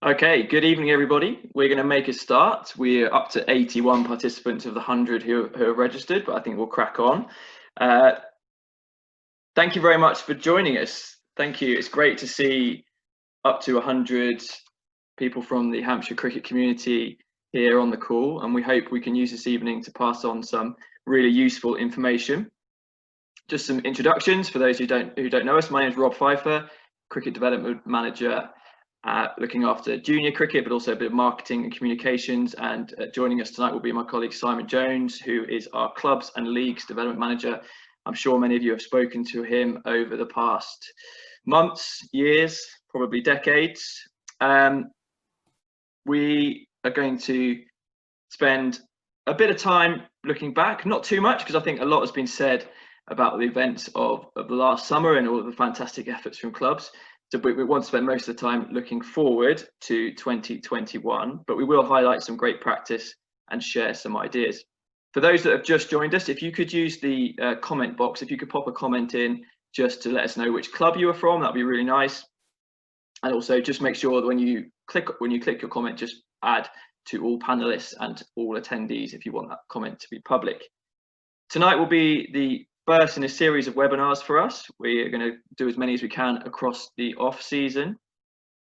Okay, good evening, everybody. We're going to make a start. We're up to 81 participants of the 100 who are registered, but I think we'll crack on. Thank you very much for joining us. Thank you. It's great to see up to 100 people from the Hampshire cricket community here on the call, and we hope we can use this evening to pass on some really useful information. Just some introductions for those who don't know us. My name is Rob Pfeiffer, Cricket Development Manager, looking after junior cricket, but also a bit of marketing and communications. And joining us tonight will be my colleague Simon Jones, who is our clubs and leagues development manager. I'm sure many of you have spoken to him over the past months, years, probably decades. We are going to spend a bit of time looking back, not too much, because I think a lot has been said about the events of the last summer and all of the fantastic efforts from clubs. So we want to spend most of the time looking forward to 2021, but we will highlight some great practice and share some ideas. For those that have just joined us, if you could use the comment box, if you could pop a comment in just to let us know which club you are from, that'd be really nice. And also just make sure that when you click your comment, just add to all panelists and all attendees if you want that comment to be public. Tonight will be the first in a series of webinars for us. We are going to do as many as we can across the off season.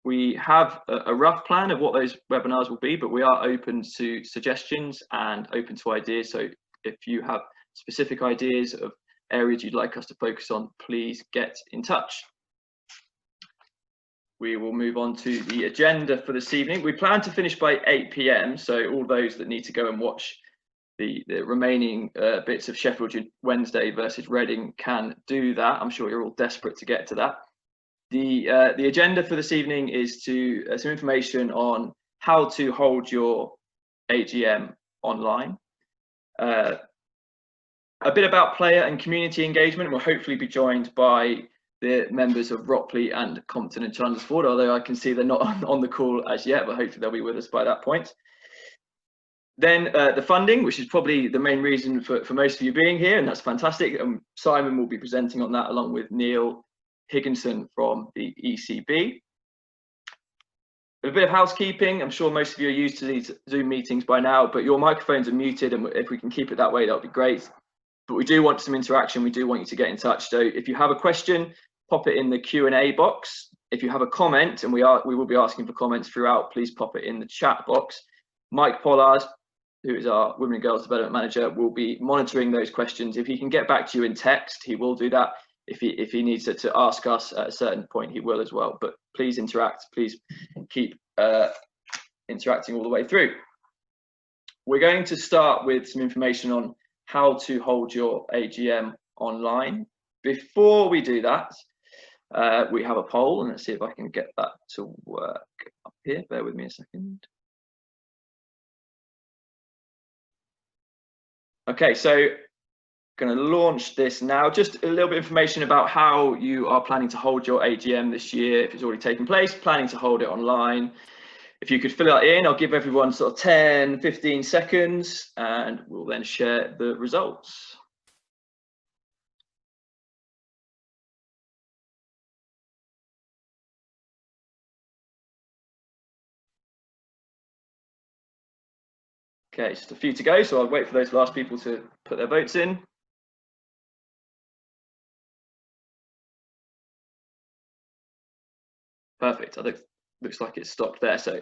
We have a rough plan of what those webinars will be, but we are open to suggestions and open to ideas. So if you have specific ideas of areas you'd like us to focus on, please get in touch. We will move on to the agenda for this evening. We plan to finish by 8 p.m. So all those that need to go and watch the remaining bits of Sheffield Wednesday versus Reading can do that. I'm sure you're all desperate to get to that. The agenda for this evening is to some information on how to hold your AGM online. A bit about player and community engagement. We'll hopefully be joined by the members of Ropley and Compton and Chandler, although I can see they're not on the call as yet, but hopefully they'll be with us by that point. Then the funding, which is probably the main reason for most of you being here, and that's fantastic. Simon will be presenting on that along with Neil Higginson from the ECB. A bit of housekeeping. I'm sure most of you are used to these Zoom meetings by now, but your microphones are muted, and if we can keep it that way, that would be great. But we do want some interaction. We do want you to get in touch. So if you have a question, pop it in the Q&A box. If you have a comment, and we will be asking for comments throughout, please pop it in the chat box. Mike Pollard, who is our Women and Girls Development Manager, will be monitoring those questions. If he can get back to you in text, he will do that. If he needs to ask us at a certain point, he will as well. But please interact. Please keep interacting all the way through. We're going to start with some information on how to hold your AGM online. Before we do that, we have a poll, and let's see if I can get that to work up here. Bear with me a second. Okay, so going to launch this now. Just a little bit of information about how you are planning to hold your AGM this year. If it's already taken place, planning to hold it online. If you could fill that in, I'll give everyone sort of 10, 15 seconds, and we'll then share the results. Okay, just a few to go, so I'll wait for those last people to put their votes in. Perfect. I think looks like it's stopped there. So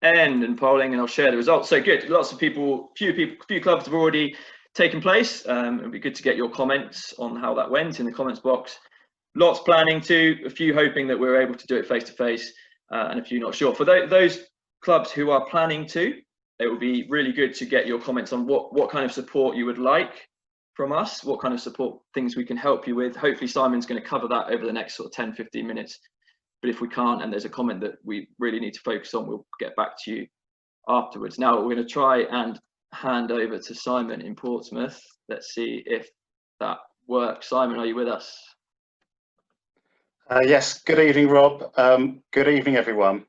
end and polling, and I'll share the results. So good. Lots of people, few clubs have already taken place. It'd be good to get your comments on how that went in the comments box. Lots planning to, a few hoping that we're able to do it face to face, and a few not sure. For those clubs who are planning to, it would be really good to get your comments on what kind of support you would like from us, what kind of support things we can help you with. Hopefully Simon's going to cover that over the next sort of 10, 15 minutes. But if we can't, and there's a comment that we really need to focus on, we'll get back to you afterwards. Now we're going to try and hand over to Simon in Portsmouth. Let's see if that works. Simon, are you with us? Yes, good evening, Rob. Good evening, everyone.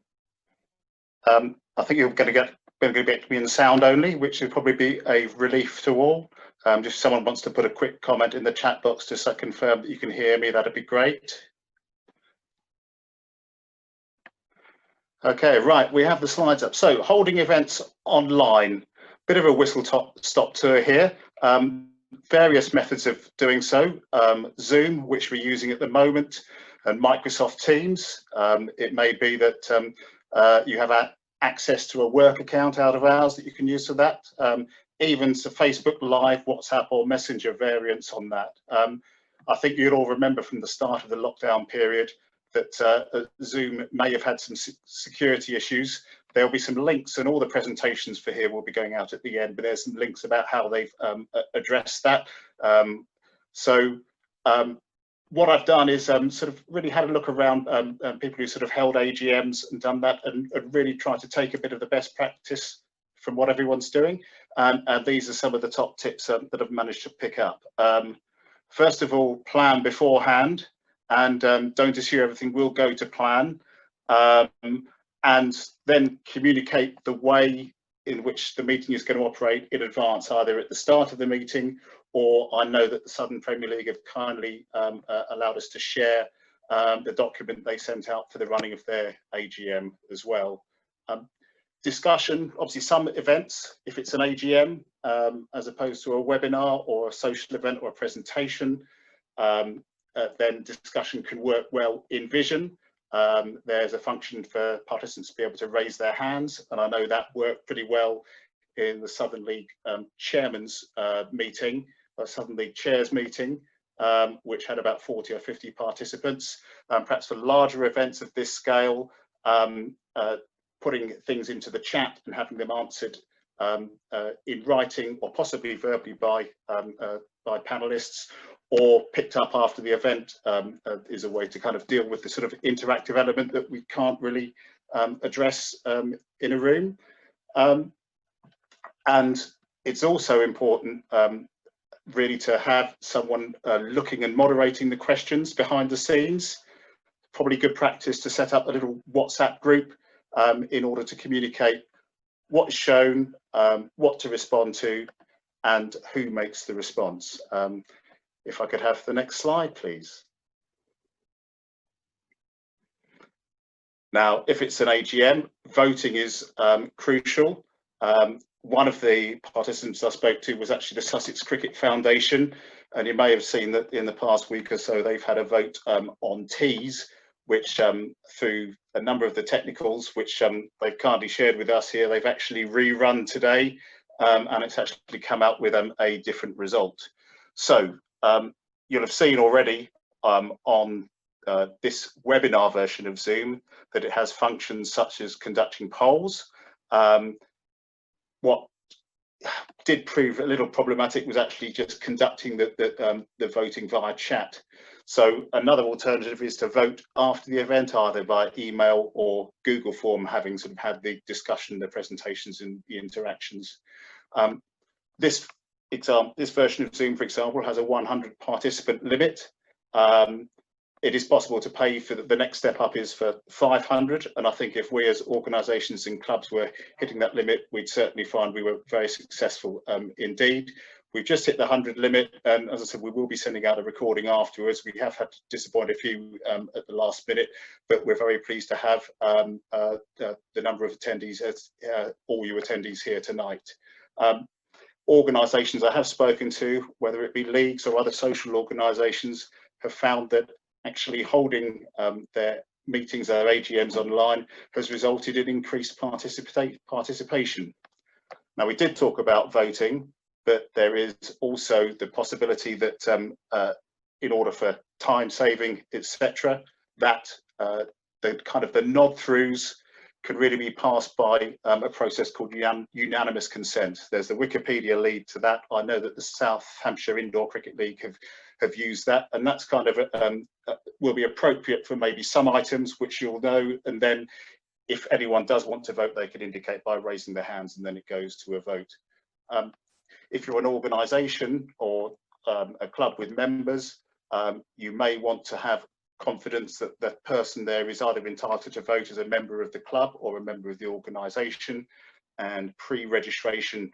I think you're going to get me in sound only, which will probably be a relief to all. Just if someone wants to put a quick comment in the chat box just to confirm that you can hear me, that'd be great. Okay, right, we have the slides up. So holding events online, bit of a whistle-stop tour here. Various methods of doing so. Zoom, which we're using at the moment, and Microsoft Teams. It may be that you have access to a work account out of hours that you can use for that. Even to Facebook Live, WhatsApp or Messenger variants on that. I think you'll all remember from the start of the lockdown period that Zoom may have had some security issues. There'll be some links, and all the presentations for here will be going out at the end, but there's some links about how they've addressed that. What I've done is sort of really had a look around people who sort of held AGMs and done that, and really tried to take a bit of the best practice from what everyone's doing. And these are some of the top tips that I've managed to pick up. First of all, plan beforehand. And don't assume everything will go to plan, and then communicate the way in which the meeting is going to operate in advance, either at the start of the meeting, or I know that the Southern Premier League have kindly allowed us to share the document they sent out for the running of their AGM as well. Discussion, obviously some events, if it's an AGM, as opposed to a webinar or a social event or a presentation, then discussion can work well in Vision. There's a function for participants to be able to raise their hands, and I know that worked pretty well in the Southern League Chairman's meeting, or Southern League Chairs meeting, which had about 40 or 50 participants. Perhaps for larger events of this scale, putting things into the chat and having them answered in writing or possibly verbally by panelists, or picked up after the event is a way to kind of deal with the sort of interactive element that we can't really address in a room. And it's also important really to have someone looking and moderating the questions behind the scenes. Probably good practice to set up a little WhatsApp group in order to communicate what's shown, what to respond to, and who makes the response. If I could have the next slide, please. Now, if it's an AGM, voting is crucial. One of the participants I spoke to was actually the Sussex Cricket Foundation, and you may have seen that in the past week or so they've had a vote on teas, which through a number of the technicals, which they've kindly shared with us here, they've actually rerun today, and it's actually come out with a different result. So you'll have seen already on this webinar version of Zoom that it has functions such as conducting polls. What did prove a little problematic was actually just conducting the voting via chat. So another alternative is to vote after the event, either by email or Google form, having sort of had the discussion, the presentations and the interactions. This version of Zoom, for example, has a 100 participant limit. It is possible to pay for the next step up is for 500, and I think if we as organisations and clubs were hitting that limit, we'd certainly find we were very successful indeed. We've just hit the 100 limit, and as I said, we will be sending out a recording afterwards. We have had to disappoint a few at the last minute, but we're very pleased to have the number of attendees, as all you attendees here tonight. Organisations I have spoken to, whether it be leagues or other social organisations, have found that actually holding their meetings, their AGMs online has resulted in increased participation. Now, we did talk about voting, but there is also the possibility that in order for time saving, etc., that the kind of the nod throughs could really be passed by a process called unanimous consent. There's the Wikipedia lead to that. I know that the South Hampshire Indoor Cricket League have used that, and that's kind of will be appropriate for maybe some items which you'll know, and then if anyone does want to vote, they can indicate by raising their hands, and then it goes to a vote. If you're an organisation or a club with members, you may want to have confidence that that person there is either entitled to vote as a member of the club or a member of the organisation, and pre-registration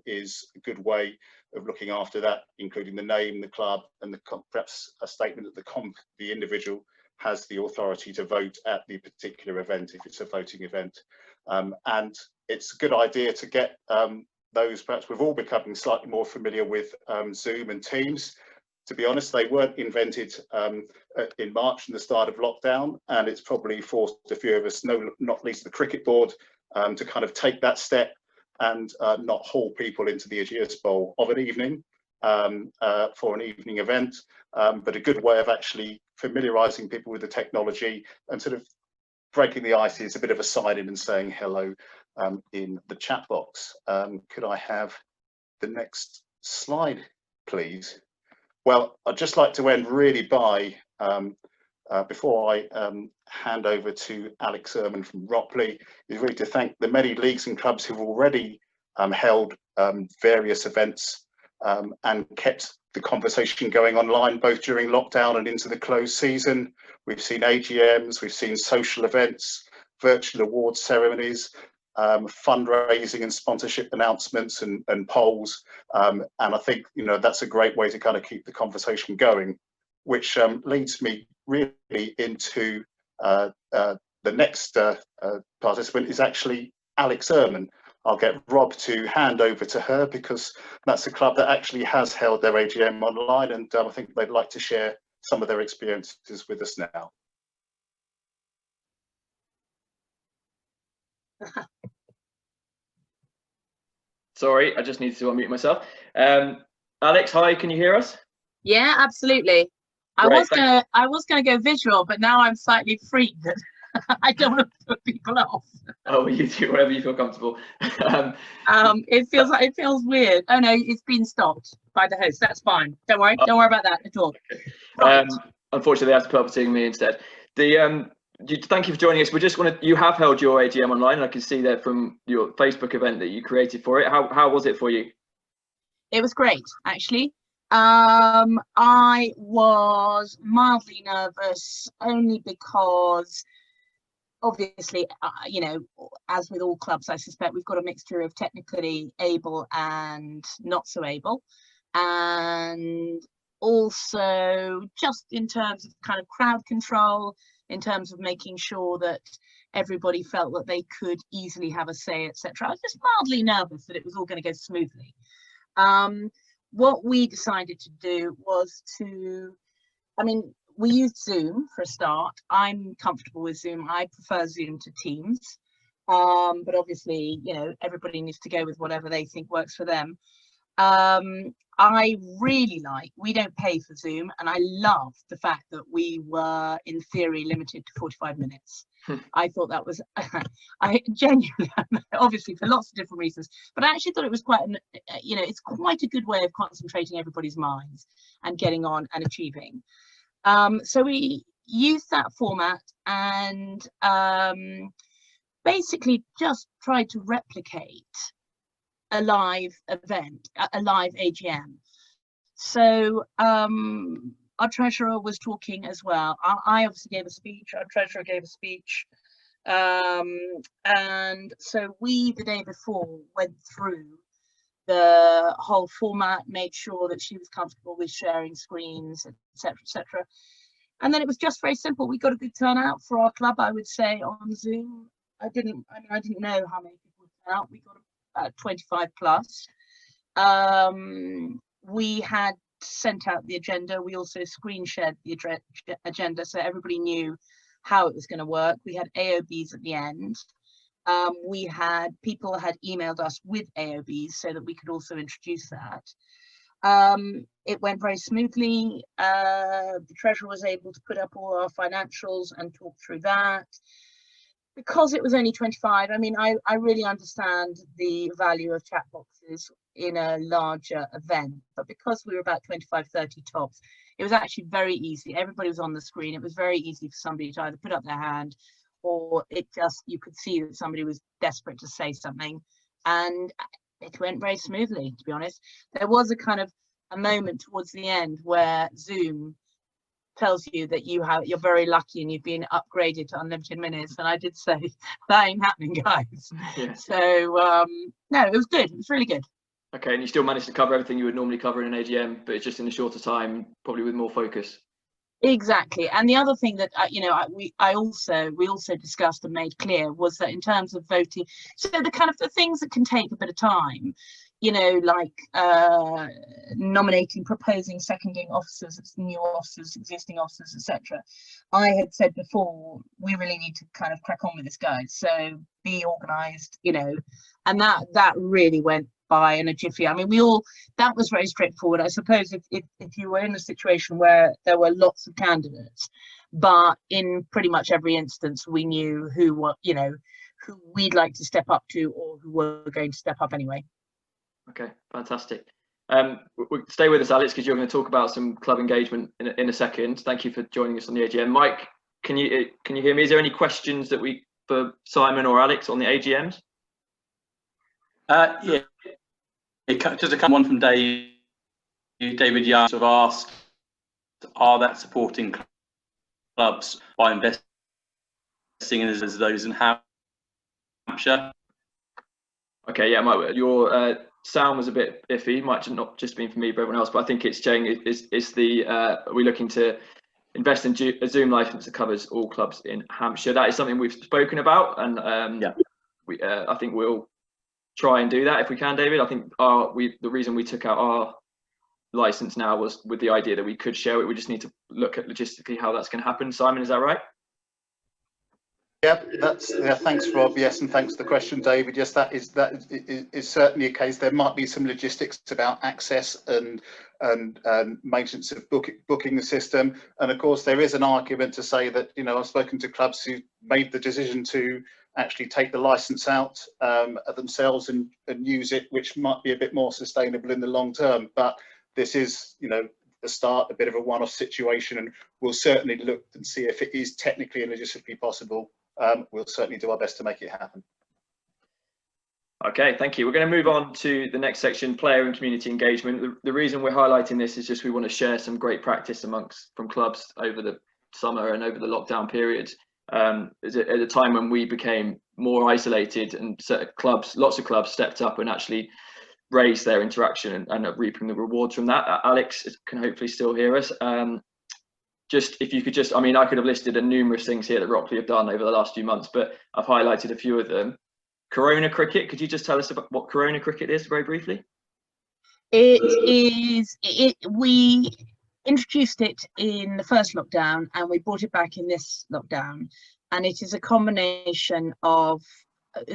is a good way of looking after that, including the name, the club, and perhaps a statement that the individual has the authority to vote at the particular event if it's a voting event. And it's a good idea to get those, perhaps we've all becoming slightly more familiar with Zoom and Teams. To be honest, they weren't invented in March in the start of lockdown, and it's probably forced a few of us, not least the cricket board, to kind of take that step and not haul people into the Ageas Bowl of an evening for an evening event, but a good way of actually familiarising people with the technology and sort of breaking the ice is a bit of a sign-in and saying hello in the chat box. Could I have the next slide, please? Well, I'd just like to end really by, before I hand over to Alex Ehrmann from Ropley, is really to thank the many leagues and clubs who've already held various events and kept the conversation going online, both during lockdown and into the closed season. We've seen AGMs, we've seen social events, virtual awards ceremonies, fundraising and sponsorship announcements and polls, and I think that's a great way to kind of keep the conversation going, which leads me really into the next participant is actually Alex Ehrmann. I'll get Rob to hand over to her because that's a club that actually has held their AGM online, and I think they'd like to share some of their experiences with us now. Sorry, I just needed to unmute myself. Alex, hi, can you hear us? Yeah, absolutely. Great, I was gonna go visual, but now I'm slightly freaked that I don't want to put people off. Oh, you do whatever you feel comfortable. It feels weird. Oh no, it's been stopped by the host. That's fine. Don't worry about that at all. Okay. Right. Unfortunately, they have to put up seeing me instead. Thank you for joining us. You have held your AGM online, and I can see there from your Facebook event that you created for it. How was it for you? It was great, actually. I was mildly nervous only because obviously, as with all clubs, I suspect we've got a mixture of technically able and not so able. And also just in terms of kind of crowd control, in terms of making sure that everybody felt that they could easily have a say, etc. I was just mildly nervous that it was all going to go smoothly. What we decided to do was we used Zoom for a start. I'm comfortable with Zoom. I prefer Zoom to Teams. But obviously, everybody needs to go with whatever they think works for them. I really we don't pay for Zoom, and I love the fact that we were in theory limited to 45 minutes. I thought that was, I genuinely, obviously for lots of different reasons, but I actually thought it was quite, it's quite a good way of concentrating everybody's minds and getting on and achieving. So we used that format and basically just tried to replicate a live event, a live AGM. So our treasurer was talking as well. I obviously gave a speech, our treasurer gave a speech. And so we, the day before, went through the whole format, made sure that she was comfortable with sharing screens, etc., etc. And then it was just very simple. We got a good turnout for our club, I would say, on Zoom. I didn't know how many people would turn out. We got about 25 plus. We had sent out the agenda. We also screen shared the agenda so everybody knew how it was going to work. We had AOBs at the end. People had emailed us with AOBs so that we could also introduce that. It went very smoothly. The treasurer was able to put up all our financials and talk through that. Because it was only 25, I really understand the value of chat boxes in a larger event, but because we were about 25, 30 tops, it was actually very easy. Everybody was on the screen. It was very easy for somebody to either put up their hand or you could see that somebody was desperate to say something, and it went very smoothly, to be honest. There was a moment towards the end where Zoom tells you that you're very lucky and you've been upgraded to unlimited minutes, and I did say that ain't happening, guys. Yeah. So no, it was good. It was really good. Okay, and you still managed to cover everything you would normally cover in an AGM, but it's just in a shorter time, probably with more focus. Exactly. And the other thing that we also discussed and made clear was that in terms of voting, so the kind of the things that can take a bit of time, like nominating, proposing, seconding officers, new officers, existing officers, etc. I had said before, we really need to kind of crack on with this, guys. So be organised, and that really went by in a jiffy. I mean, that was very straightforward. I suppose if you were in a situation where there were lots of candidates, but in pretty much every instance we knew who we'd like to step up to or who were going to step up anyway. Okay, fantastic. Stay with us, Alex, because you're going to talk about some club engagement in a second. Thank you for joining us on the AGM. Mike, can you hear me? Is there any questions for Simon or Alex on the AGMs? Yeah. Just a one from David Young sort of asked, are that supporting clubs by investing in as those in Hampshire? Okay, yeah, Mike, your sound was a bit iffy. Might not just been for me, but everyone else. But I think it's saying are we looking to invest in a Zoom license that covers all clubs in Hampshire? That is something we've spoken about, and I think we'll try and do that if we can, David. I think the reason we took out our license now was with the idea that we could share it. We just need to look at logistically how that's going to happen. Simon, is that right? Yeah, thanks, Rob. Yes, and thanks for the question, David. Yes, that is certainly a case. There might be some logistics about access and maintenance of booking the system. And of course, there is an argument to say that I've spoken to clubs who made the decision to actually take the license out themselves and use it, which might be a bit more sustainable in the long term. But this is, the start, a bit of a one-off situation, and we'll certainly look and see if it is technically and logistically possible. We'll certainly do our best to make it happen. Okay, thank you. We're going to move on to the next section, player and community engagement. The reason we're highlighting this is just we want to share some great practice from clubs over the summer and over the lockdown period. At a time when we became more isolated, and lots of clubs stepped up and actually raised their interaction and are reaping the rewards from that. Alex can hopefully still hear us. Just if you could just, I could have listed numerous things here that Ropley have done over the last few months, but I've highlighted a few of them. Corona cricket, could you just tell us about what Corona cricket is very briefly? We introduced it in the first lockdown and we brought it back in this lockdown, and it is a combination of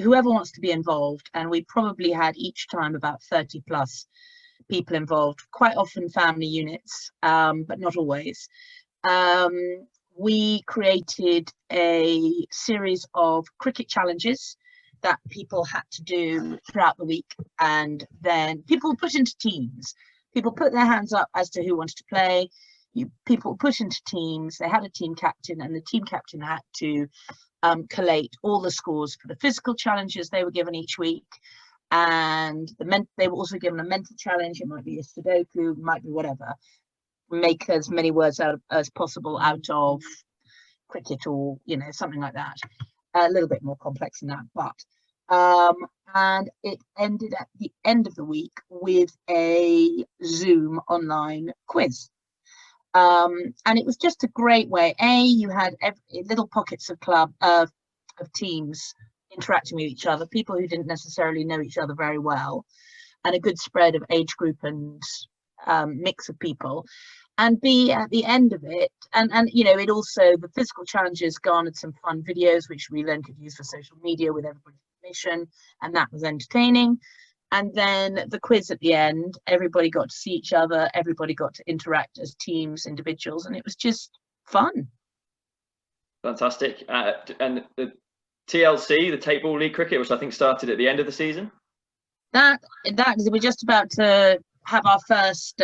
whoever wants to be involved, and we probably had each time about 30 plus people involved, quite often family units, but not always. We created a series of cricket challenges that people had to do throughout the week, and then people were put into teams. People put their hands up as to who wanted to play. People were put into teams. They had a team captain, and the team captain had to collate all the scores for the physical challenges they were given each week, and they were also given a mental challenge. It might be a Sudoku, it might be whatever. Make as many words as possible out of cricket, or something like that. A little bit more complex than that, but and it ended at the end of the week with a Zoom online quiz. And it was just a great way. You had little pockets of teams interacting with each other, people who didn't necessarily know each other very well, and a good spread of age group and mix of people. And B, at the end of it, and it also, the physical challenges garnered some fun videos, which we then could use for social media with everybody's permission, and that was entertaining. And then the quiz at the end, everybody got to see each other, everybody got to interact as teams, individuals, and it was just fun. Fantastic. And the TLC, the Tape Ball League Cricket, which I think started at the end of the season? That is, we're just about to have our first,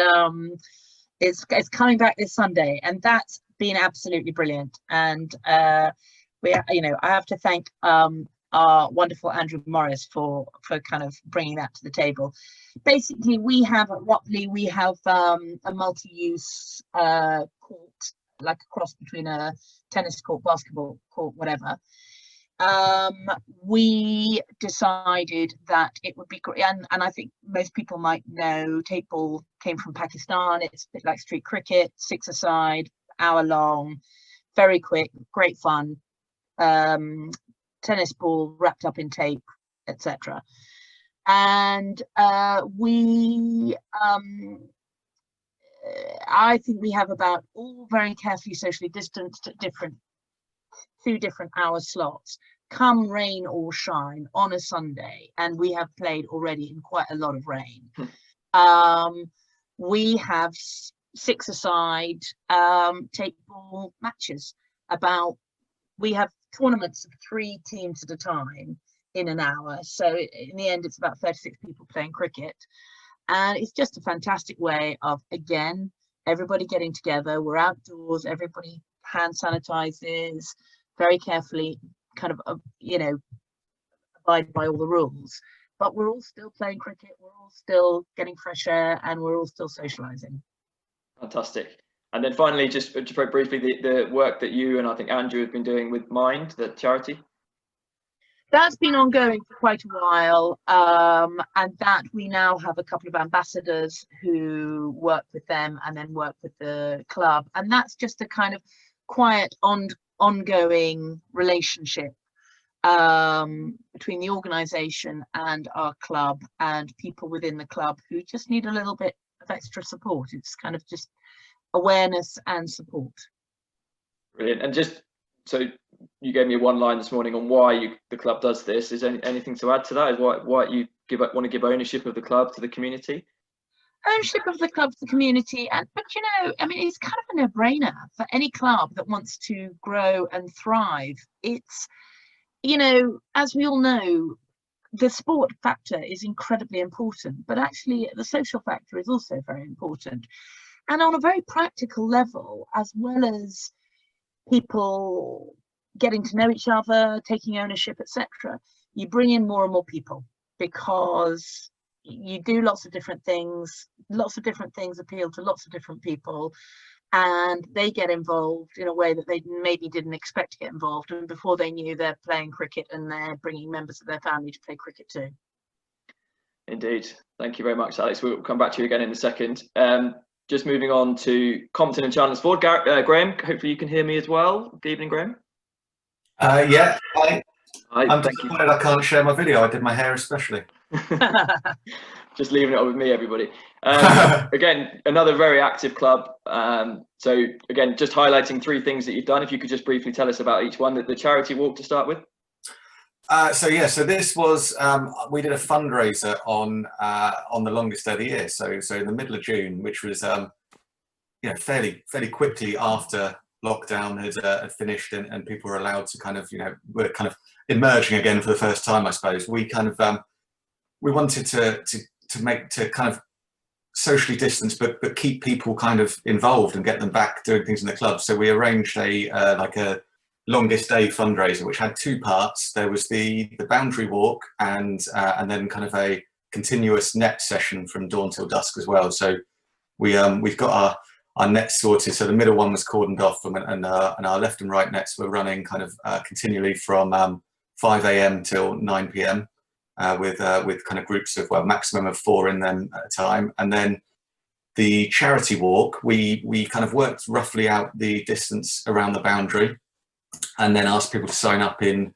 it's coming back this Sunday, and that's been absolutely brilliant. And I have to thank our wonderful Andrew Morris for kind of bringing that to the table. Basically, we have at Ropley, we have a multi-use court, like a cross between a tennis court, basketball court, whatever. We decided that it would be great, and I think most people might know tape ball came from Pakistan. It's a bit like street cricket, 6-a-side, hour long, very quick, great fun. Tennis ball wrapped up in tape, etc. And we I think we have about all very carefully socially distanced at two different hour slots, come rain or shine, on a Sunday, and we have played already in quite a lot of rain. We have 6-a-side tape ball matches. We have tournaments of 3 teams at a time in an hour, so in the end it's about 36 people playing cricket, and it's just a fantastic way of, again, everybody getting together. We're outdoors, everybody hand sanitizes very carefully, kind of abide by all the rules, but we're all still playing cricket, we're all still getting fresh air, and we're all still socializing. Fantastic. And then finally, just very briefly, the work that you and I think Andrew have been doing with Mind, the charity. That's been ongoing for quite a while, and that we now have a couple of ambassadors who work with them and then work with the club, and that's just a kind of quiet ongoing relationship between the organisation and our club and people within the club who just need a little bit of extra support. It's kind of just awareness and support. Brilliant. And just so you gave me one line this morning on why the club does this. Is there anything to add to that? Is why you want to give ownership of the club to the community? Ownership of the club to the community, but I mean, it's kind of a no-brainer for any club that wants to grow and thrive. It's, as we all know, the sport factor is incredibly important, but actually the social factor is also very important. And on a very practical level, as well as people getting to know each other, taking ownership, etc., you bring in more and more people, because you do lots of different things appeal to lots of different people, and they get involved in a way that they maybe didn't expect to get involved, and before they knew, they're playing cricket and they're bringing members of their family to play cricket too. Indeed. Thank you very much, Alex. We'll come back to you again in a second. Just moving on to Compton and Chandler's Ford. Graeme, hopefully you can hear me as well. Good evening, Graeme. Yeah, I'm thank you. disappointed I can't share my video. I did my hair especially. Just leaving it up with me, everybody. Again, another very active club. So again, just highlighting 3 things that you've done. If you could just briefly tell us about each one. The charity walk to start with. So this was we did a fundraiser on the longest day of the year. So in the middle of June, which was fairly quickly after lockdown had finished and people were allowed to were kind of emerging again for the first time, I suppose. We kind of we wanted to kind of socially distance but keep people kind of involved and get them back doing things in the club. So we arranged a longest day fundraiser, which had 2 parts. There was the boundary walk and then kind of a continuous net session from dawn till dusk as well. So we've got our nets sorted. So the middle one was cordoned off, and our left and right nets were running kind of continually from 5 a.m. till 9 p.m. With kind of groups of, maximum of 4 in them at a time. And then the charity walk, we kind of worked roughly out the distance around the boundary, and then asked people to sign up in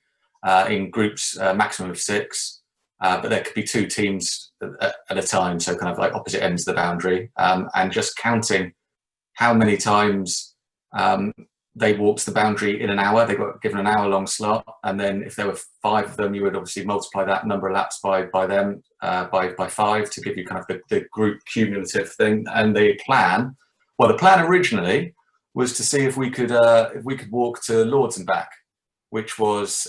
groups, maximum of 6, but there could be 2 teams at a time, so kind of like opposite ends of the boundary, and just counting how many times they walked the boundary in an hour. They got given an hour-long slot, and then if there were 5 of them, you would obviously multiply that number of laps by 5 to give you kind of the group cumulative thing. And the plan originally was to see if we could walk to Lords and back, which was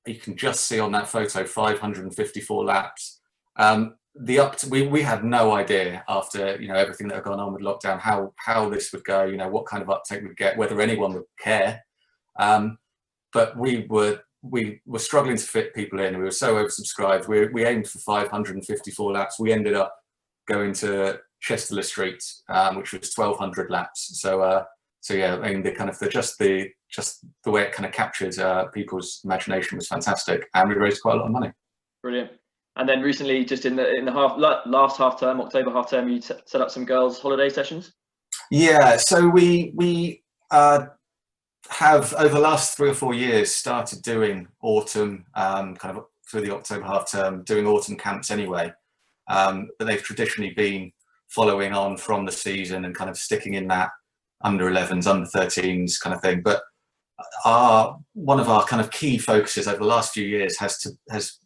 you can just see on that photo 554 laps. We had no idea after everything that had gone on with lockdown how this would go, what kind of uptake we'd get, whether anyone would care. But we were struggling to fit people in. We were so oversubscribed. We aimed for 554 laps. We ended up going to Chester Street, which was 1,200 laps. So yeah, I mean, just the way it kind of captured people's imagination was fantastic, and we raised quite a lot of money. Brilliant. And then recently, just in the last half term, October half term, you set up some girls' holiday sessions. Yeah, so we have over the last 3 or 4 years started doing autumn, kind of through the October half term, doing autumn camps anyway. But they've traditionally been following on from the season and kind of sticking in that under 11s, under 13s kind of thing. But one of our kind of key focuses over the last few years has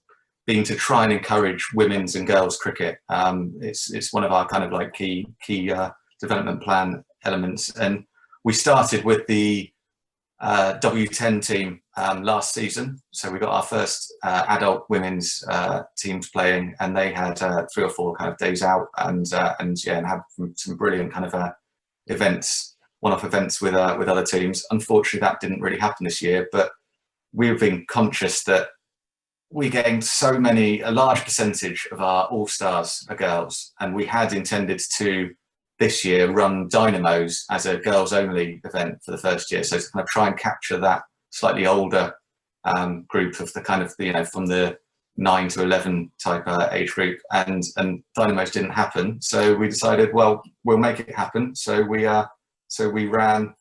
been to try and encourage women's and girls cricket. It's one of our kind of like key development plan elements, and we started with the W10 team last season. So we got our first adult women's teams playing, and they had 3 or 4 kind of days out, and had some brilliant kind of events, one-off events with other teams. Unfortunately, that didn't really happen this year, but we've been conscious that we're getting a large percentage of our all-stars are girls, and we had intended to this year run Dynamos as a girls only event for the first year, so to kind of try and capture that slightly older group of the kind of, you know, from the 9 to 11 type age group, and Dynamos didn't happen, so we decided, well, we'll make it happen. So we ran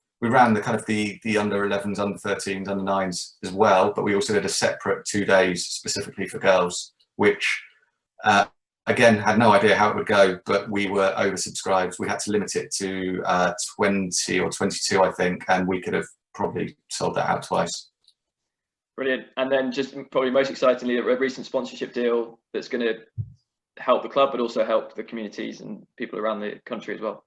the kind of the under 11s, under 13s, under 9s as well, but we also did a separate 2 days specifically for girls, which again, had no idea how it would go, but we were oversubscribed. We had to limit it to 20 or 22, I think, and we could have probably sold that out twice. Brilliant. And then just probably most excitingly, a recent sponsorship deal that's going to help the club, but also help the communities and people around the country as well.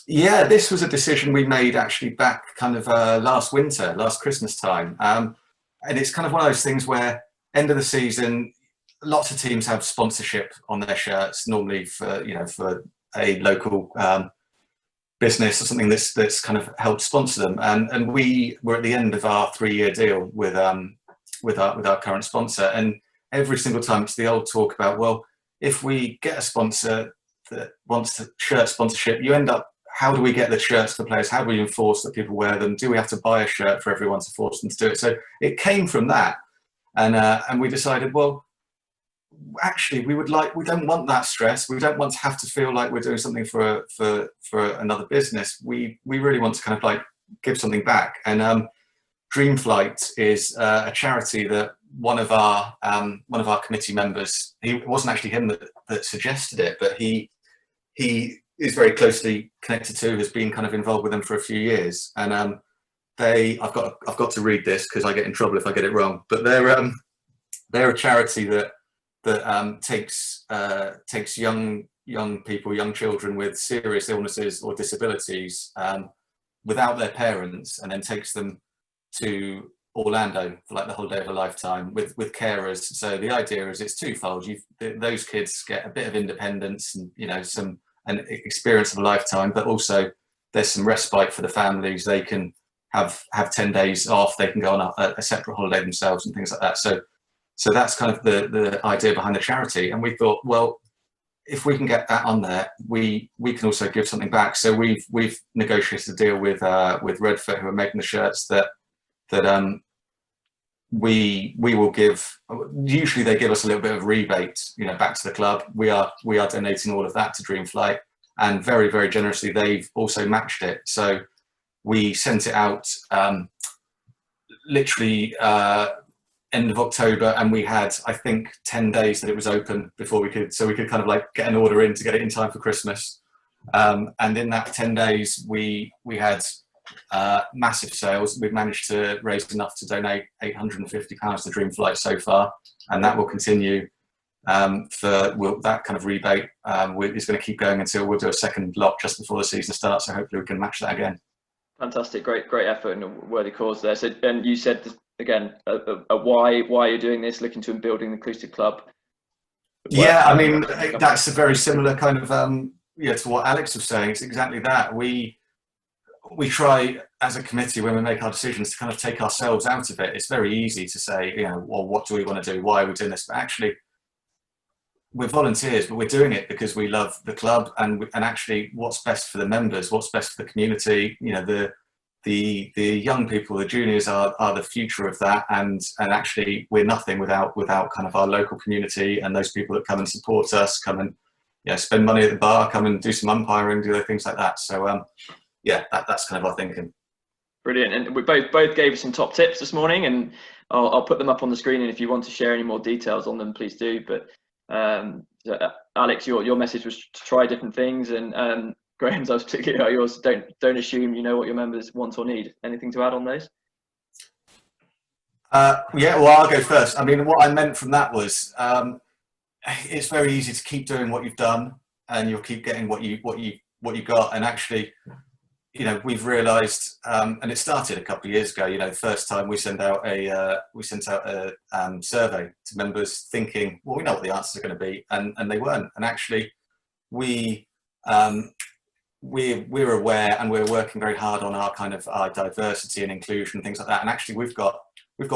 Yeah, this was a decision we made actually back kind of last winter, last Christmas time. And it's kind of one of those things where end of the season, lots of teams have sponsorship on their shirts, normally for a local business or something that's kind of helped sponsor them. And we were at the end of our 3-year deal with our current sponsor, and every single time it's the old talk about, well, if we get a sponsor that wants to shirt sponsorship, you end up, how do we get the shirts to the players? How do we enforce that people wear them? Do we have to buy a shirt for everyone to force them to do it? So it came from that, and we decided, well, actually, we don't want that stress. We don't want to have to feel like we're doing something for another business. We really want to kind of like give something back. And Dream Flight is a charity that one of our committee members, it wasn't actually him that suggested it, but he is very closely connected to, has been kind of involved with them for a few years. And I've got to read this because I get in trouble if I get it wrong, but they're a charity that takes young people, young children with serious illnesses or disabilities without their parents, and then takes them to Orlando for like the whole day of a lifetime with carers. So the idea is it's twofold. Those kids get a bit of independence and, you know, an experience of a lifetime, but also there's some respite for the families. They can have 10 days off. They can go on a separate holiday themselves and things like that. So that's kind of the idea behind the charity. And we thought, well, if we can get that on there, we can also give something back. So we've negotiated a deal with Redfoot, who are making the shirts, that we will give. Usually they give us a little bit of rebate, you know, back to the club. We are donating all of that to Dream Flight, and very, very generously they've also matched it. So we sent it out literally end of October, and we had, I think, 10 days that it was open before we could kind of like get an order in to get it in time for Christmas. And in that 10 days, we had massive sales. We've managed to raise enough to donate £850 to Dream Flight so far, and that will continue that kind of rebate is going to keep going until we'll do a second lot just before the season starts. So hopefully we can match that again. Fantastic, great effort and a worthy cause there. So, and you said again, why you're doing this, looking to building the inclusive club. Yeah, I mean, that's a very similar kind of to what Alex was saying. It's exactly that. We try as a committee, when we make our decisions, to kind of take ourselves out of it. It's very easy to say, you know, well, what do we want to do? Why are we doing this? But actually, we're volunteers, but we're doing it because we love the club, and actually what's best for the members, what's best for the community. You know, the young people, the juniors are the future of that, and actually we're nothing without kind of our local community and those people that come and support us, come and yeah, spend money at the bar, come and do some umpiring, do things like that. So yeah, that's kind of our thinking. Brilliant. And we both gave us some top tips this morning, and I'll put them up on the screen. And if you want to share any more details on them, please do. But Alex, your message was to try different things, and Graham's, I was particularly about yours. Don't assume you know what your members want or need. Anything to add on those? Yeah, well, I'll go first. I mean, what I meant from that was it's very easy to keep doing what you've done, and you'll keep getting what you got. And actually, you know, we've realised, and it started a couple of years ago. You know, the first time we sent out a survey to members, thinking, well, we know what the answers are going to be, and they weren't. And actually, we're aware, and we're working very hard on our kind of our diversity and inclusion and things like that. And actually, we've got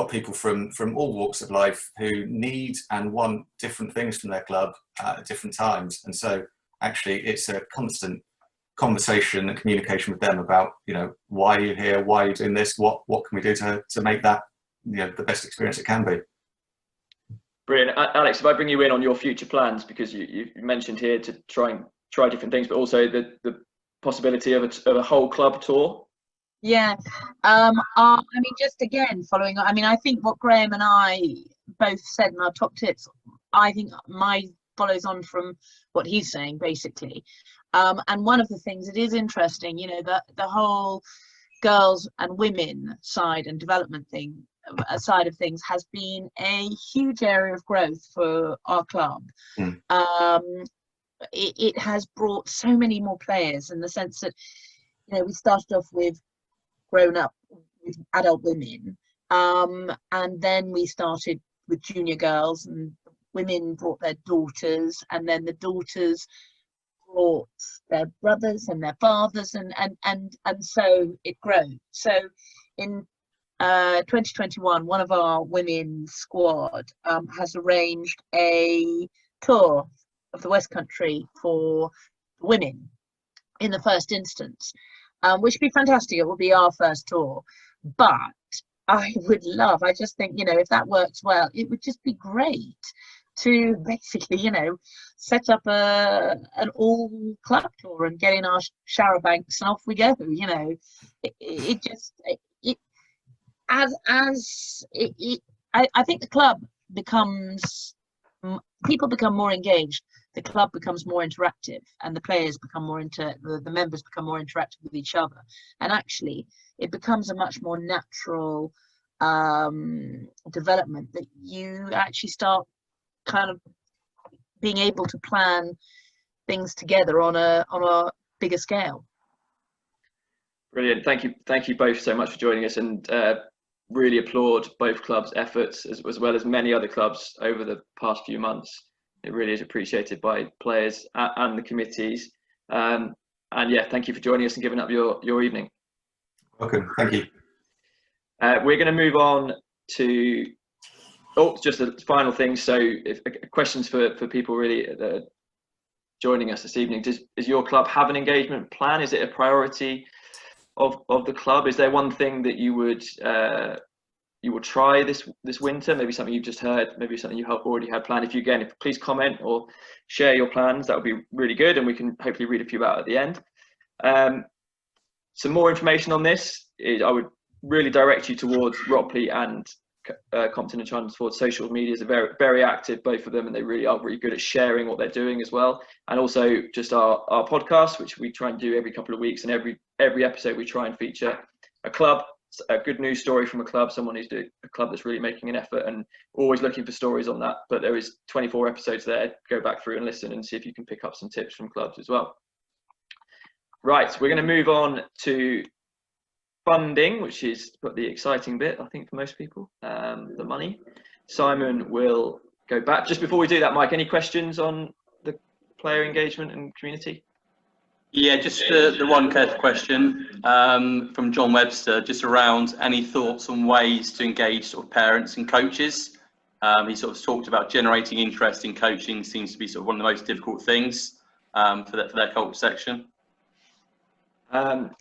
people from all walks of life who need and want different things from their club at different times. And so, actually, it's a constant conversation and communication with them about, you know, why are you here, why are you doing this, what can we do to make that, you know, the best experience it can be. Brilliant. Alex, if I bring you in on your future plans, because you mentioned here to try different things, but also the possibility of a whole club tour. Yeah, I mean, just again following on, I mean, I think what Graeme and I both said in our top tips, I think mine follows on from what he's saying basically. And one of the things that is interesting, you know, the whole girls and women side and development side of things has been a huge area of growth for our club. It has brought so many more players, in the sense that, you know, we started off with grown up with adult women, and then we started with junior girls, and women brought their daughters, and then the daughters brought their brothers and their fathers, and so it grows. So in 2021, one of our women's squad has arranged a tour of the West Country for women in the first instance, which would be fantastic. It will be our first tour, but I just think, you know, if that works well, it would just be great to basically, you know, set up an all club tour and get in our shower banks and off we go. You know, I think the club people become more engaged, the club becomes more interactive, and the players become the members become more interactive with each other, and actually it becomes a much more natural development, that you actually start kind of being able to plan things together on a bigger scale. Brilliant. Thank you both so much for joining us, and really applaud both clubs' efforts as well as many other clubs over the past few months. It really is appreciated by players and the committees. And yeah, thank you for joining us and giving up your evening. Welcome. Thank you. We're going to move on to just the final thing. So, if questions for people really joining us this evening. Does your club have an engagement plan? Is it a priority of the club? Is there one thing that you will try this winter? Maybe something you've just heard, maybe something you have already had planned. If please comment or share your plans, that would be really good, and we can hopefully read a few out at the end. Some more information on this I would really direct you towards Ropley and Compton and Chandler towards social medias. Are very, very active, both of them, and they really are really good at sharing what they're doing as well. And also just our podcast, which we try and do every couple of weeks, and every episode we try and feature a club, a good news story from a club, someone who's doing a club that's really making an effort, and always looking for stories on that. But there is 24 episodes there. Go back through and listen and see if you can pick up some tips from clubs as well. Right, we're going to move on to funding, which is the exciting bit, I think, for most people, the money. Simon will go back. Just before we do that, Mike, any questions on the player engagement and community? Yeah, just the one careful question from John Webster, just around any thoughts on ways to engage sort of parents and coaches. He sort of talked about generating interest in coaching seems to be sort of one of the most difficult things for their culture section.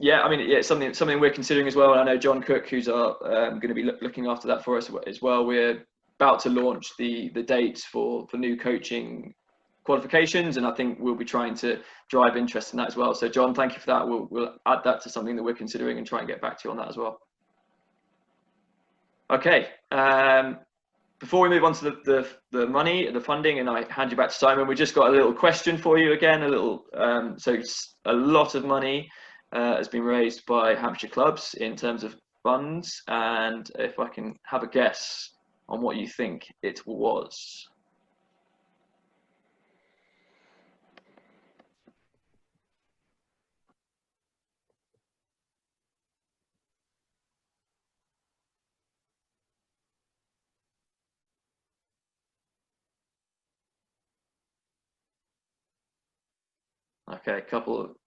Yeah, I mean, yeah, something we're considering as well. And I know John Cook, who's going to be looking after that for us as well. We're about to launch the dates for new coaching qualifications, and I think we'll be trying to drive interest in that as well. So John, thank you for that. We'll add that to something that we're considering and try and get back to you on that as well. Okay, before we move on to the money, the funding, and I hand you back to Simon, we just got a little question for you again, a little, so a lot of money has been raised by Hampshire clubs in terms of funds, and if I can have a guess on what you think it was. Okay,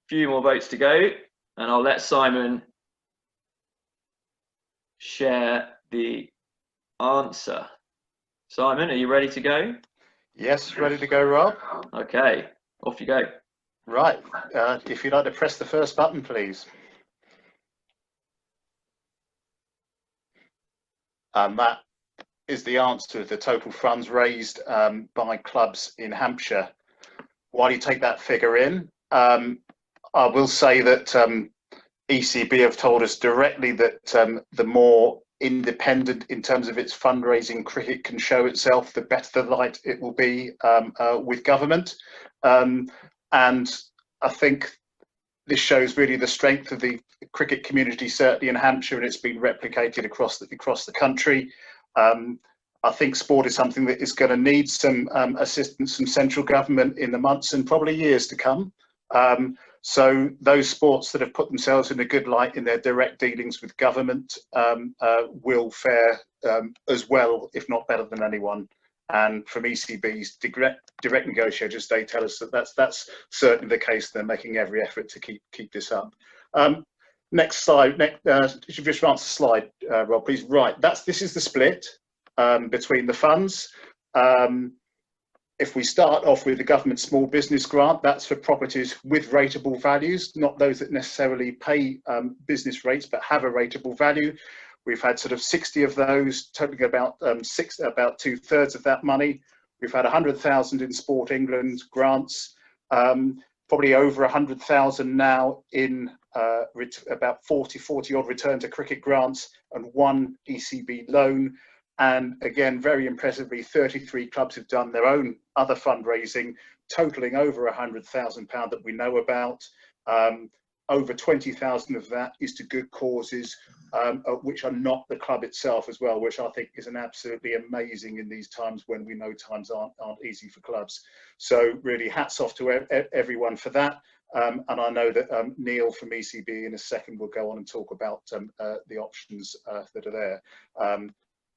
few more votes to go, and I'll let Simon share the answer. Simon, are you ready to go? Yes, ready to go, Rob. Okay, off you go. Right, if you'd like to press the first button, please. And that is the answer to the total funds raised by clubs in Hampshire. While you take that figure in, I will say that ECB have told us directly that the more independent in terms of its fundraising cricket can show itself, the better the light it will be with government. And I think this shows really the strength of the cricket community, certainly in Hampshire, and it's been replicated across the country. I think sport is something that is going to need some assistance from central government in the months and probably years to come. So those sports that have put themselves in a good light in their direct dealings with government will fare as well, if not better than anyone. And from ECB's direct negotiators, they tell us that that's certainly the case. They're making every effort to keep this up. Next slide. You should just answer the slide, Rob, please. Right, this is the split between the funds. If we start off with the government small business grant, that's for properties with rateable values, not those that necessarily pay business rates, but have a rateable value. We've had sort of 60 of those, totaling about 2/3 of that money. We've had 100,000 in Sport England grants, probably over 100,000 now in about 40 odd return to cricket grants and 1 ECB loan. And again, very impressively, 33 clubs have done their own other fundraising, totaling over £100,000 that we know about. Over 20,000 of that is to good causes, which are not the club itself as well, which I think is an absolutely amazing in these times when we know times aren't easy for clubs. So really hats off to everyone for that. And I know that Neil from ECB in a second will go on and talk about the options that are there.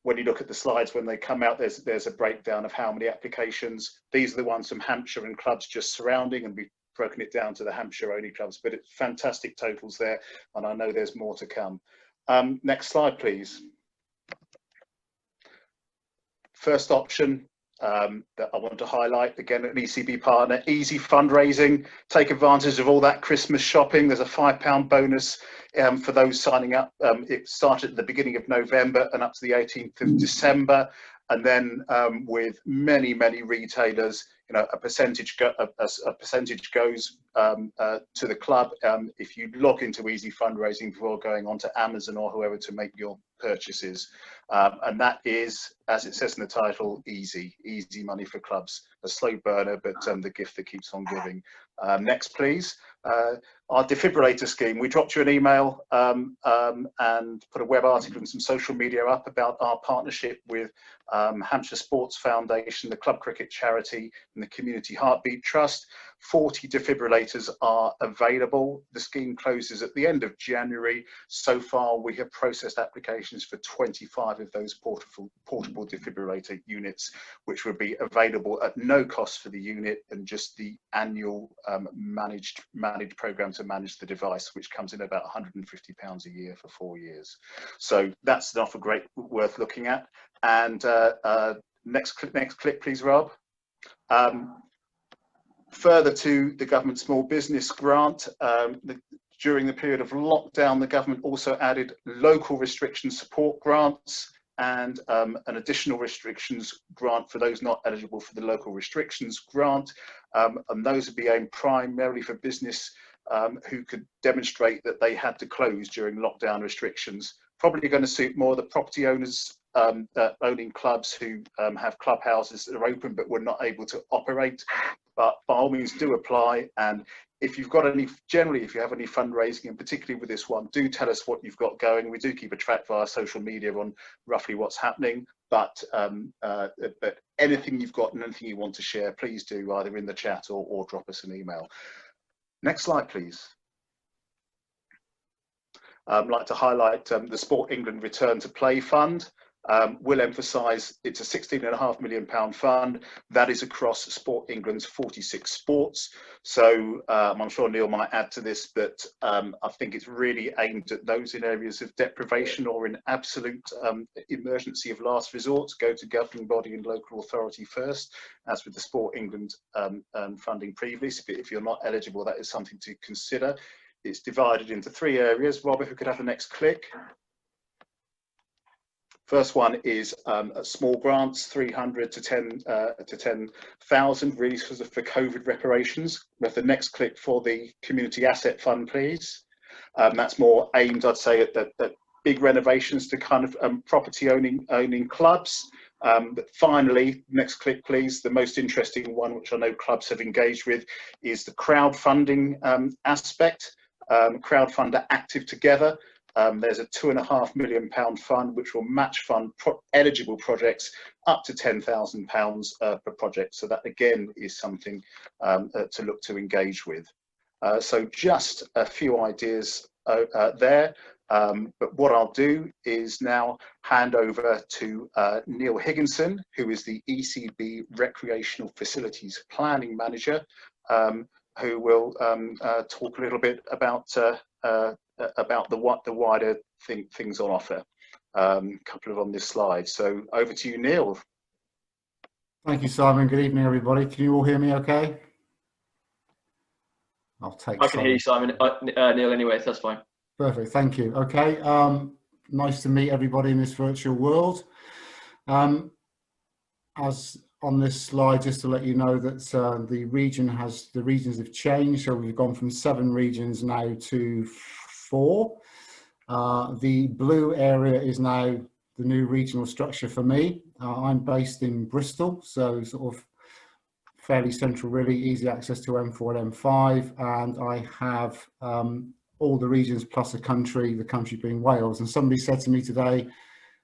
When you look at the slides, when they come out, there's a breakdown of how many applications. These are the ones from Hampshire and clubs just surrounding, and we've broken it down to the Hampshire only clubs, but it's fantastic totals there, and I know there's more to come. Next slide, please. First option that I want to highlight, again, an ECB partner, easy fundraising. Take advantage of all that Christmas shopping. There's a £5 bonus for those signing up. It started at the beginning of November and up to the 18th of December. And then with many retailers, you know, a percentage goes to the club if you log into easy fundraising before going on to Amazon or whoever to make your purchases. And that is, as it says in the title, easy money for clubs. A slow burner, but the gift that keeps on giving. Next, please. Our defibrillator scheme. We dropped you an email and put a web article and some social media up about our partnership with Hampshire Sports Foundation, the Club Cricket Charity and the Community Heartbeat Trust. 40 defibrillators are available. The scheme closes at the end of January. So far, we have processed applications for 25 of those portable defibrillator units, which would be available at no cost for the unit and just the annual managed program to manage the device, which comes in about £150 a year for 4 years. So that's an offer worth looking at. And next clip, please, Rob. Further to the government small business grant, during the period of lockdown, the government also added local restriction support grants. and an additional restrictions grant for those not eligible for the local restrictions grant. And those would be aimed primarily for business who could demonstrate that they had to close during lockdown restrictions. Probably going to suit more the property owners owning clubs who have clubhouses that are open but were not able to operate. But by all means do apply, and if you've got any, generally if you have any fundraising, and particularly with this one, do tell us what you've got going. We do keep a track via social media on roughly what's happening, but anything you've got and anything you want to share, please do either in the chat or drop us an email. Next slide, please. I'd like to highlight the Sport England Return to Play Fund. We'll emphasise it's a £16.5 million fund that is across Sport England's 46 sports. So I'm sure Neil might add to this, but I think it's really aimed at those in areas of deprivation or in absolute emergency of last resort. Go to governing body and local authority first, as with the Sport England funding previously. But if you're not eligible, that is something to consider. It's divided into 3 areas. Robert, who could have the next click? First one is small grants, 300 to 10,000, really sort of for COVID reparations. We have the next click for the Community Asset Fund, please. That's more aimed, I'd say, at big renovations to kind of property owning clubs. But finally, next click, please. The most interesting one, which I know clubs have engaged with, is the crowdfunding aspect. Crowdfunder Active Together. There's a £2.5 million fund which will match fund eligible projects up to £10,000 per project. So that again is something to look to engage with. So just a few ideas there. But what I'll do is now hand over to Neil Higginson, who is the ECB Recreational Facilities Planning Manager, who will talk a little bit about the wider things on offer. Couple of on this slide. So over to you, Neil. Thank you, Simon. Good evening, everybody. Can you all hear me okay? I'll take. I can hear you, Simon. Neil, anyway, so that's fine. Perfect. Thank you. Okay. Nice to meet everybody in this virtual world. As on this slide, just to let you know that the regions have changed. So we've gone from 7 regions now to 4. The blue area is now the new regional structure for me. I'm based in Bristol, so sort of fairly central, really easy access to M4 and M5, and I have all the regions plus the country being Wales. And somebody said to me today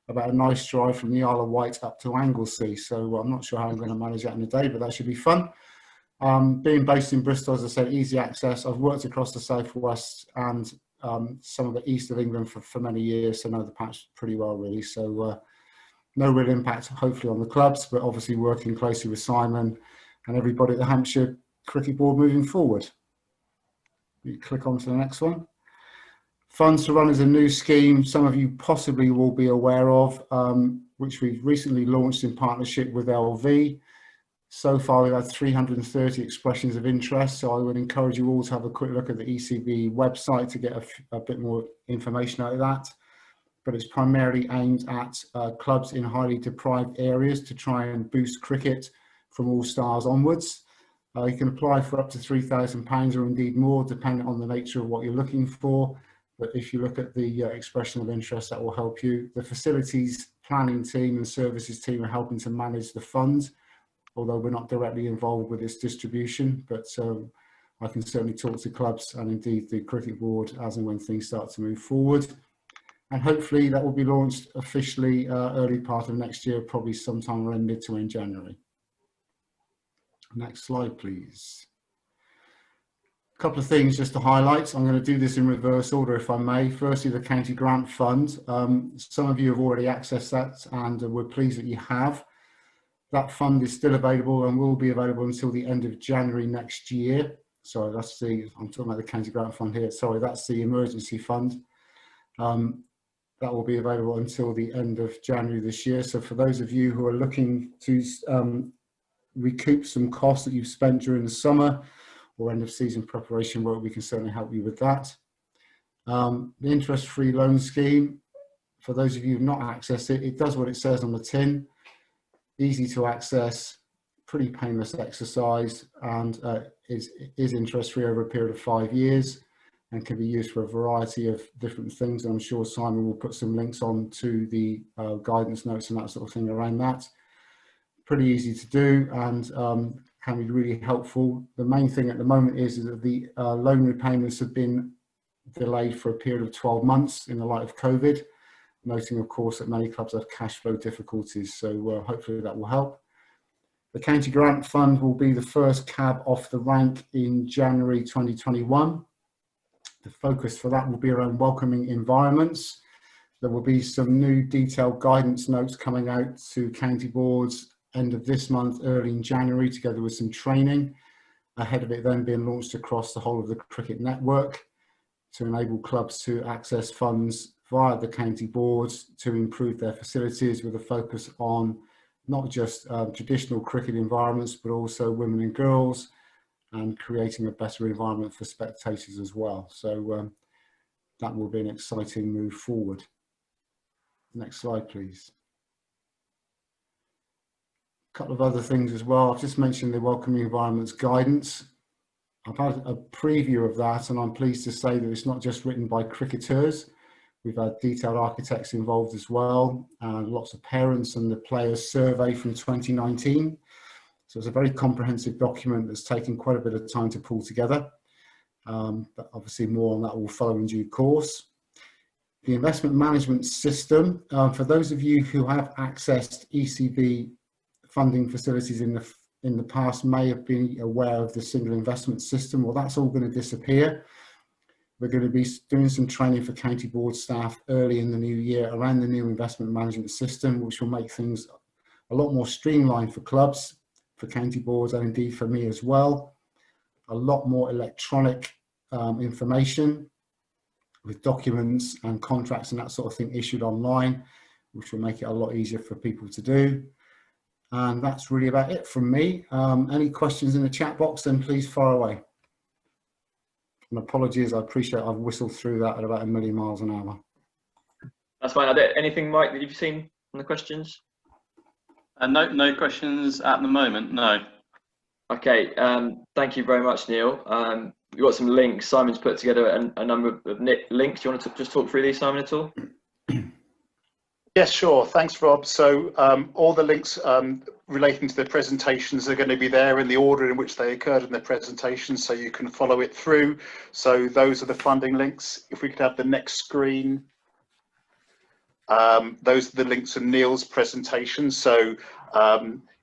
about a nice drive from the Isle of Wight up to Anglesey. So I'm not sure how I'm going to manage that in a day, but that should be fun. Being based in Bristol, as I said, easy access. I've worked across the southwest and some of the east of England for many years, so know the patch pretty well, really. So no real impact, hopefully, on the clubs, but obviously working closely with Simon and everybody at the Hampshire Cricket Board moving forward. You click on to the next one. Funds to Run is a new scheme some of you possibly will be aware of, which we've recently launched in partnership with LV. So far we've had 330 expressions of interest, so I would encourage you all to have a quick look at the ECB website to get a bit more information out of that. But it's primarily aimed at clubs in highly deprived areas to try and boost cricket from all stars onwards. You can apply for up to £3,000 or indeed more, depending on the nature of what you're looking for. But if you look at the expression of interest, that will help you. The facilities planning team and services team are helping to manage the fund, although we're not directly involved with its distribution. But I can certainly talk to clubs and indeed the cricket board as and when things start to move forward. And hopefully that will be launched officially early part of next year, probably sometime around mid to end January. Next slide, please. A couple of things just to highlight. I'm going to do this in reverse order, if I may. Firstly, the County Grant Fund. Some of you have already accessed that, and we're pleased that you have. That fund is still available and will be available until the end of January next year. Sorry, I'm talking about the County Grant Fund here. Sorry, that's the emergency fund. That will be available until the end of January this year. So for those of you who are looking to recoup some costs that you've spent during the summer or end of season preparation work, we can certainly help you with that. The interest-free loan scheme, for those of you who've not accessed it, it does what it says on the tin. Easy to access, pretty painless exercise, and is interest-free over a period of 5 years, and can be used for a variety of different things. I'm sure Simon will put some links on to the guidance notes and that sort of thing around that. Pretty easy to do, and can be really helpful. The main thing at the moment is that the loan repayments have been delayed for a period of 12 months in the light of COVID, noting of course that many clubs have cash flow difficulties, so hopefully that will help. The County Grant Fund will be the first cab off the rank in January 2021. The focus for that will be around welcoming environments. There will be some new detailed guidance notes coming out to county boards end of this month, early in January, together with some training, ahead of it then being launched across the whole of the cricket network to enable clubs to access funds via the county boards to improve their facilities, with a focus on not just traditional cricket environments, but also women and girls, and creating a better environment for spectators as well. So that will be an exciting move forward. Next slide, please. A couple of other things as well. I've just mentioned the Welcoming Environments guidance. I've had a preview of that, and I'm pleased to say that it's not just written by cricketers. We've had detailed architects involved as well, and lots of parents, and the players' survey from 2019. So it's a very comprehensive document that's taken quite a bit of time to pull together. But obviously more on that will follow in due course. The investment management system, for those of you who have accessed ECB funding facilities in the past may have been aware of the single investment system. Well, that's all going to disappear. We're going to be doing some training for county board staff early in the new year around the new investment management system, which will make things a lot more streamlined for clubs, for county boards, and indeed for me as well. A lot more electronic information with documents and contracts and that sort of thing issued online, which will make it a lot easier for people to do. And that's really about it from me. Any questions in the chat box, then please fire away. And apologies, I appreciate I've whistled through that at about 1,000,000 miles an hour. That's fine. Are there anything, Mike, that you've seen on the questions? No questions at the moment, no. Okay, thank you very much, Neil. We've got some links. Simon's put together a number of links. Do you want to just talk through these, Simon, at all? Yes, sure. Thanks, Rob. So all the links relating to the presentations are going to be there in the order in which they occurred in the presentation, so you can follow it through. So those are the funding links. If we could have the next screen. Those are the links to Neil's presentation. So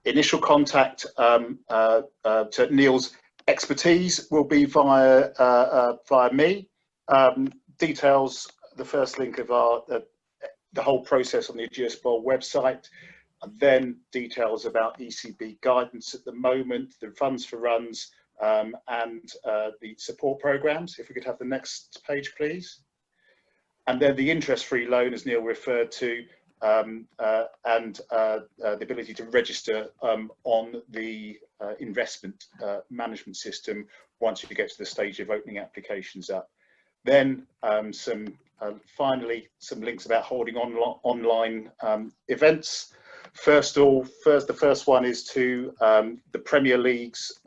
initial contact to Neil's expertise will be via me. Details, the first link of the whole process on the Ageas Bowl website, and then details about ECB guidance at the moment, the funds for runs, and the support programs. If we could have the next page, please. And then the interest-free loan, as Neil referred to, and the ability to register on the investment management system once you get to the stage of opening applications up. Then finally, some links about holding online events. The first one is to the Premier League's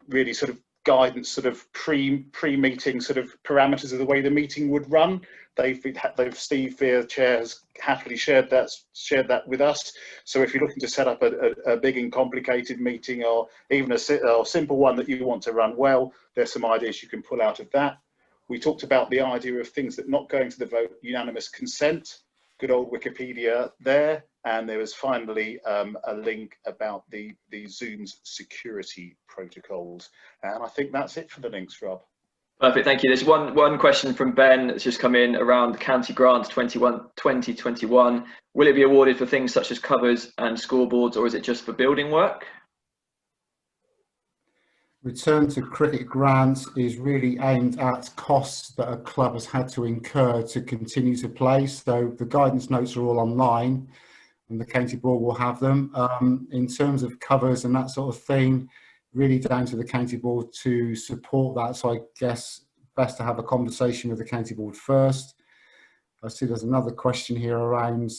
really sort of guidance, sort of pre-meeting sort of parameters of the way the meeting would run. Steve, the chair, has happily shared that with us. So if you're looking to set up a big and complicated meeting, or even a simple one that you want to run well, there's some ideas you can pull out of that. We talked about the idea of things that not going to the vote, unanimous consent, good old Wikipedia there. And there was finally a link about the Zoom's security protocols. And I think that's it for the links, Rob. Perfect, thank you. There's one question from Ben that's just come in around the County Grant 2021. Will it be awarded for things such as covers and scoreboards, or is it just for building work? Return to Cricket grants is really aimed at costs that a club has had to incur to continue to play. So the guidance notes are all online, and the county board will have them. In terms of covers and that sort of thing, really down to the county board to support that. So I guess best to have a conversation with the county board first. I see there's another question here around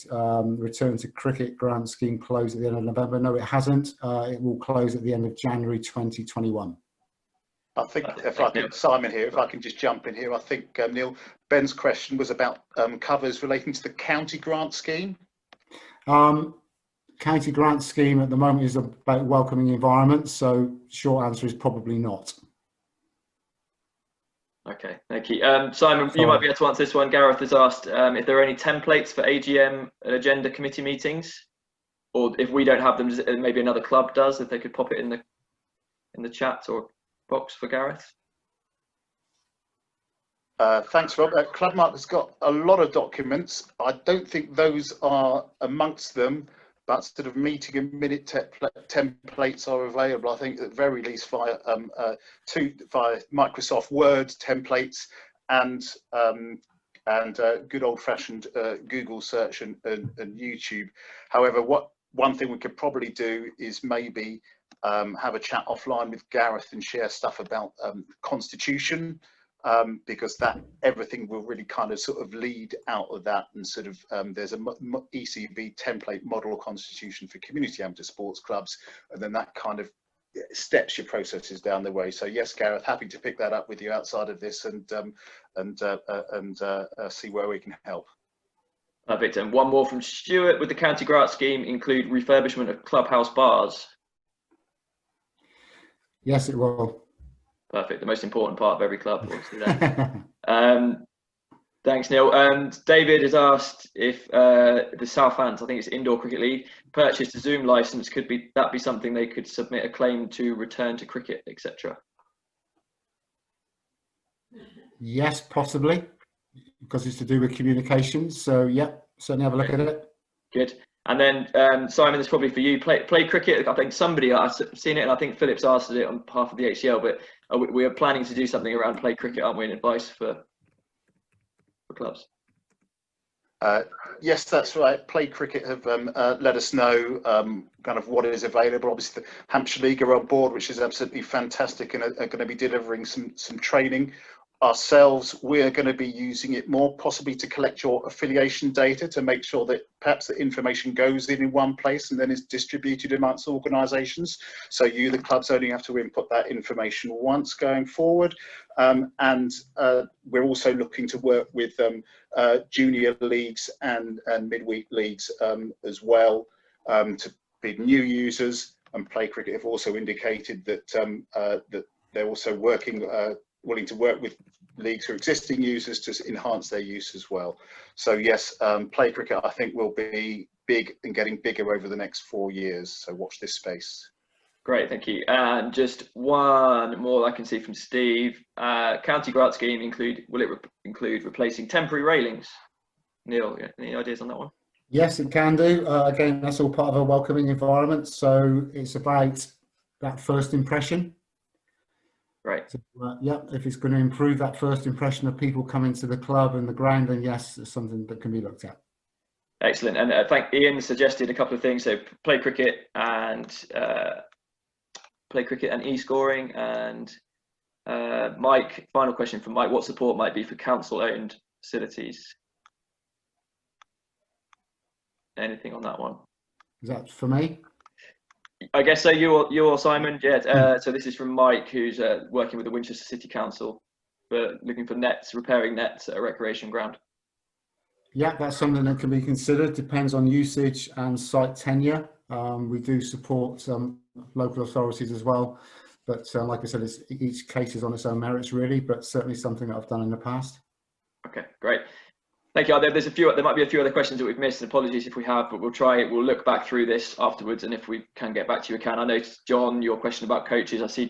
return to cricket grant scheme close at the end of November. No, it hasn't. It will close at the end of January 2021. I think if I could, Simon here, if I can just jump in here, I think, Neil, Ben's question was about covers relating to the county grant scheme. County grant scheme at the moment is about welcoming environments, so short answer is probably not. Okay, thank you. Simon, you might be able to answer this one. Gareth has asked if there are any templates for AGM and agenda committee meetings, or if we don't have them, maybe another club does, if they could pop it in the chat or box for Gareth. Thanks, Rob. Clubmark has got a lot of documents. I don't think those are amongst them, but sort of meeting and minute templates are available. I think at the very least via Microsoft Word templates and good old-fashioned Google search and YouTube. However, one thing we could probably do is maybe have a chat offline with Gareth and share stuff about Constitution, because everything will really kind of sort of lead out of that, and sort of there's a ECB template model constitution for community amateur sports clubs, and then that kind of steps your processes down the way. So yes, Gareth, happy to pick that up with you outside of this and see where we can help. Perfect. And one more from Stuart: would the county grant scheme include refurbishment of clubhouse bars? Yes, it will. Perfect. The most important part of every club, obviously. Then. Thanks, Neil. And David has asked if the Southants, I think it's Indoor Cricket League, purchased a Zoom license. Could that be something they could submit a claim to return to cricket, etc.? Yes, possibly, because it's to do with communications. So yeah, certainly have a look at it. Good. And then Simon, this is probably for you. Play cricket. I think I've seen it, and I think Philip's asked it on behalf of the HCL. But we are planning to do something around play cricket, aren't we? And advice for clubs. Yes, that's right. Play Cricket have let us know kind of what is available. Obviously, the Hampshire League are on board, which is absolutely fantastic, and are going to be delivering some training. Ourselves, we're going to be using it more possibly to collect your affiliation data to make sure that perhaps the information goes in one place and then is distributed amongst organisations. So you, the clubs, only have to input that information once going forward. And we're also looking to work with junior leagues and midweek leagues as well to be new users. And Play Cricket have also indicated that that they're also willing to work with leagues who are existing users to enhance their use as well. So yes, Play Cricket I think will be big and getting bigger over the next 4 years. So watch this space. Great, thank you. And just one more I can see from Steve. County grant scheme will it include replacing temporary railings? Neil, any ideas on that one? Yes, it can do. Again, that's all part of a welcoming environment. So it's about that first impression. Right. So, yeah, if it's going to improve that first impression of people coming to the club and the ground, then yes, it's something that can be looked at. Excellent. And thank Ian suggested a couple of things. So play cricket and e-scoring. And Mike, final question from Mike: what support might be for council-owned facilities? Anything on that one? Is that for me? I guess so. You're Simon. Yeah. So this is from Mike, who's working with the Winchester City Council, but looking for repairing nets at a recreation ground. Yeah, that's something that can be considered. Depends on usage and site tenure. We do support some local authorities as well, but like I said, each case is on its own merits, really. But certainly something that I've done in the past. Okay, great. Thank you. There might be a few other questions that we've missed. Apologies if we have, but we'll look back through this afterwards, and if we can get back to you, we can. I noticed, John, your question about coaches. I see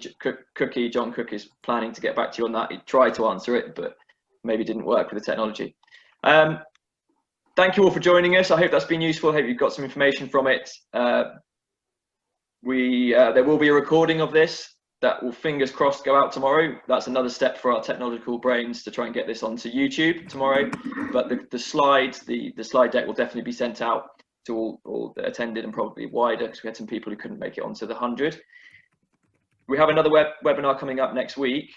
John Cook is planning to get back to you on that. He tried to answer it, but maybe didn't work with the technology. Thank you all for joining us. I hope that's been useful. I hope you've got some information from it. There will be a recording of this that will, fingers crossed, go out tomorrow. That's another step for our technological brains to try and get this onto YouTube tomorrow. But the slides, the slide deck will definitely be sent out to all that attended, and probably wider, because we had some people who couldn't make it onto the 100. We have another webinar coming up next week.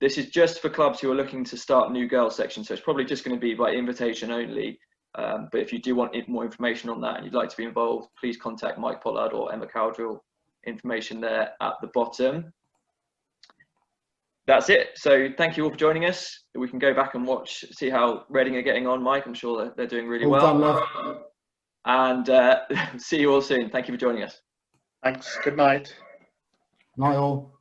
This is just for clubs who are looking to start new girls section, so it's probably just going to be by invitation only. But if you do want more information on that and you'd like to be involved, please contact Mike Pollard or Emma Cowdrell. Information there at the bottom. That's it. So thank you all for joining us. We can go back and see how Reading are getting on, Mike. I'm sure they're doing really well. Done, love. And see you all soon. Thank you for joining us. Thanks. Good night. Night all.